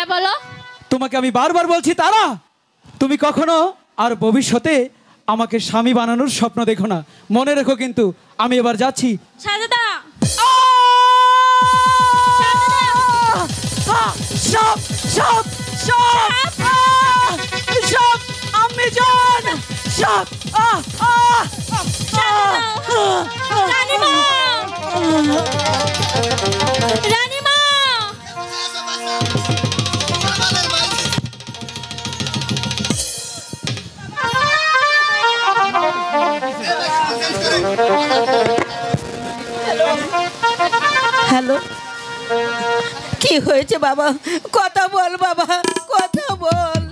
হ্যাঁ বলো। তোমাকে আমি বারবার বলছি তারা, তুমি কখনো আর ভবিষ্যতে আমাকে স্বামী বানানোর স্বপ্ন দেখো না, মনে রেখো। কিন্তু আমি এবার যাচ্ছি। শাহজাদা সাপ সাপ সাপ সাপ আম্মি জান, সাপ রানীমা, রানীমা। হ্যালো, কি হয়েছে বাবা? কথা বল বাবা, কথা বল,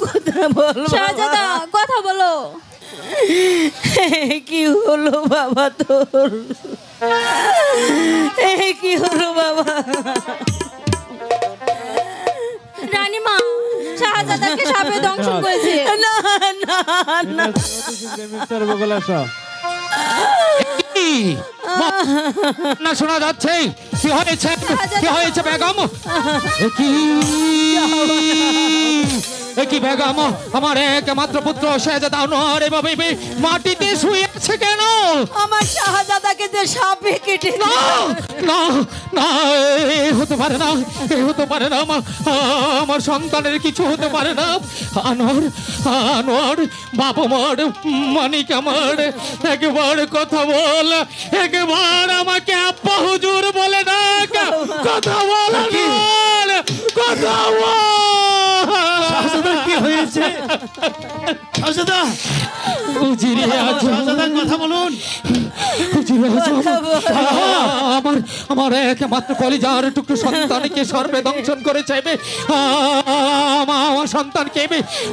কথা বল শাহজাদা কথা বলো। কি হলো বাবা তোর? কি হলো বাবা? রানীমা, শাহজাদাকে সাপে দংশন করেছে। না না না, না শোনা যাচ্ছে। কি হয়েছে, কি হয়েছে বেগম? কি বেগম, আমার একমাত্র পুত্র শাহজাদা আনোয়ার এভাবে মাটিতে শুয়ে আছে কেন? আমার শাহজাদাকে যে সাপে কেটে। না না না, হতে পারে না, হতে পারে না। আমার সন্তানের কিছু হতে পারে না। আনোয়ার, আনোয়ার বাবা আমার, মানিক আমার, একবার কথা বল, একবার আমাকে আব্বা হুজুর বলে না, কথা বল, কথা বল। কি হয়েছে শাহজাদা? উজিরে আছো শাহজাদা কথা বলুন। উজিরে আছো আমার, আমার একমাত্র কলিজার টুকরো সন্তানকে সর্বে দংশন করে চাইবে। আমার সন্তানকে,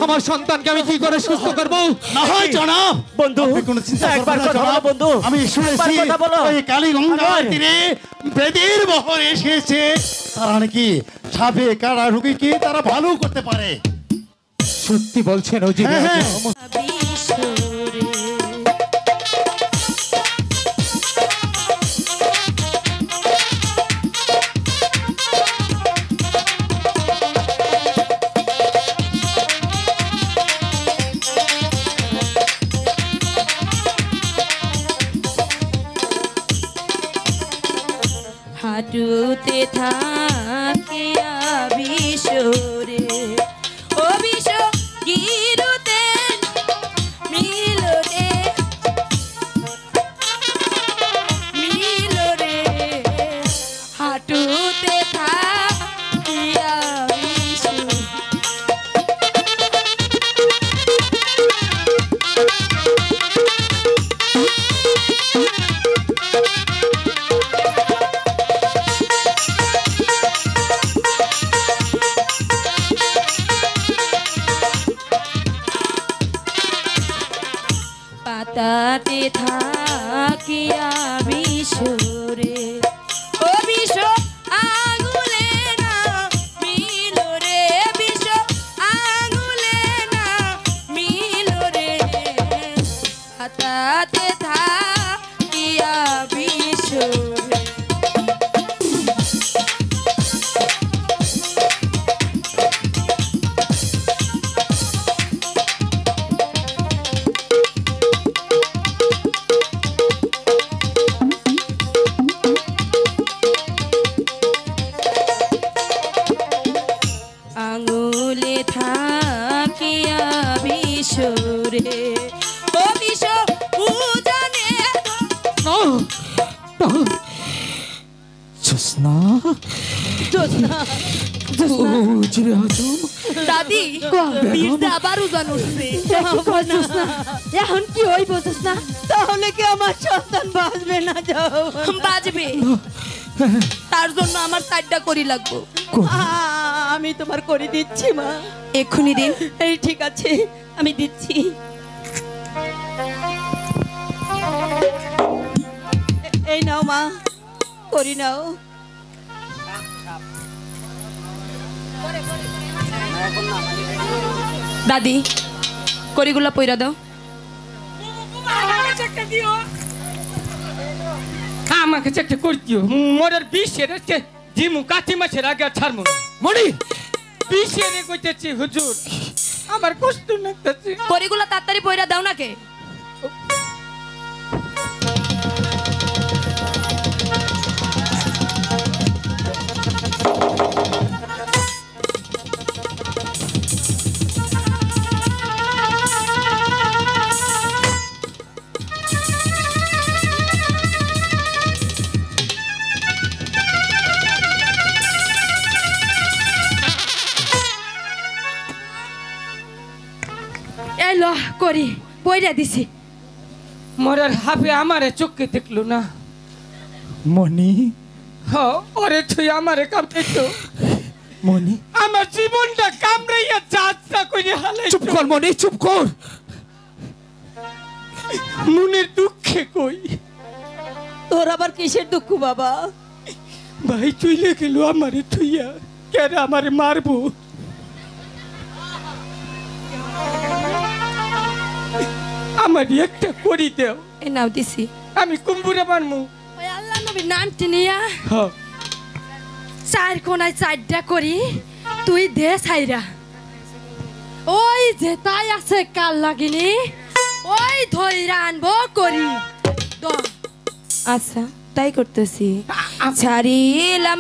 আমার সন্তানকে আমি কি করে সুস্থ করবো? না হয় জনাব বন্ধু, কোনো চিন্তা করবেন না জনাব। বন্ধু, আমি শুনেছি ওই কালীগঙ্গার তীরে বেদের বহর এসেছে, তারা নাকি সাপে কাটা রোগীকে তারা ভালো করতে পারে। সত্যি বলছেন উজিরে আজম? হাঁটুতে থাকে বিশরে, ও বিশ গিরুতে মিলরে, মিলরে হাঁটুতে থাকিয়া বিশ। পাতাতে থাকিয়া বিশরে, ও বিশ আঙুলে না মিলরে, বিশ আঙুলে না মিলরে পাতাতে থাকিয়া বিশরে। আঙুলে থাকিয়া বিশরে, ও বিশ উজানে জোসনা, উজিরে আজম। দাদি বীরটা আবার উজান উঠছে। এখন কি হইব জোসনা? তাহলে কি আমার সন্তান বাঁচবে না? যাও, বাজবে, তার জন্য আমার সাইডটা করি লাগবো। আমি তোমার করে দিচ্ছি মা, এক্ষুনি দিন। এই ঠিক আছে, আমি দিচ্ছি। এই নাও মা, করি নাও। দাদি করিগুলা পয়রা দাও। আমাকে চেকটা করতিও মোরের বিশ জিমু কাতি মাসের আগে আর ছাড়বো না। মনি বিষেরে কইতেছি হুজুর আমার কষ্ট লাগতেছে করিগুলা তাড়াতাড়ি পয়রা দাও নাকে এলো করি পয়রা দিছি মরার হাফে আমারে চোখে দেখলো না মনি হ ওরে তুই আমারে কামড়াইতো মনি আমার জীবনটা কামড়াইয়া যাত্রা করে হালাই চুপ কর মনি চুপ কর মনের দুঃখে কই তোর আবার কিসের দুঃখ বাবা ভাই চইলে গেল আমারে থুইয়া কেন আমারে মারবো আমার একটা করি দেও এ নাও দিছি আমি কুম্ভুরে মারমু ওই আল্লাহ নবীর নাম টিনিয়া হ্যাঁ চার কোনায় চারটা করি তুই দে ছাইরা ওই যে তাই আছে কাল লাগিনি ওই ধইরা আনবো করি আচ্ছা তাই করতেছি ছাড়িলাম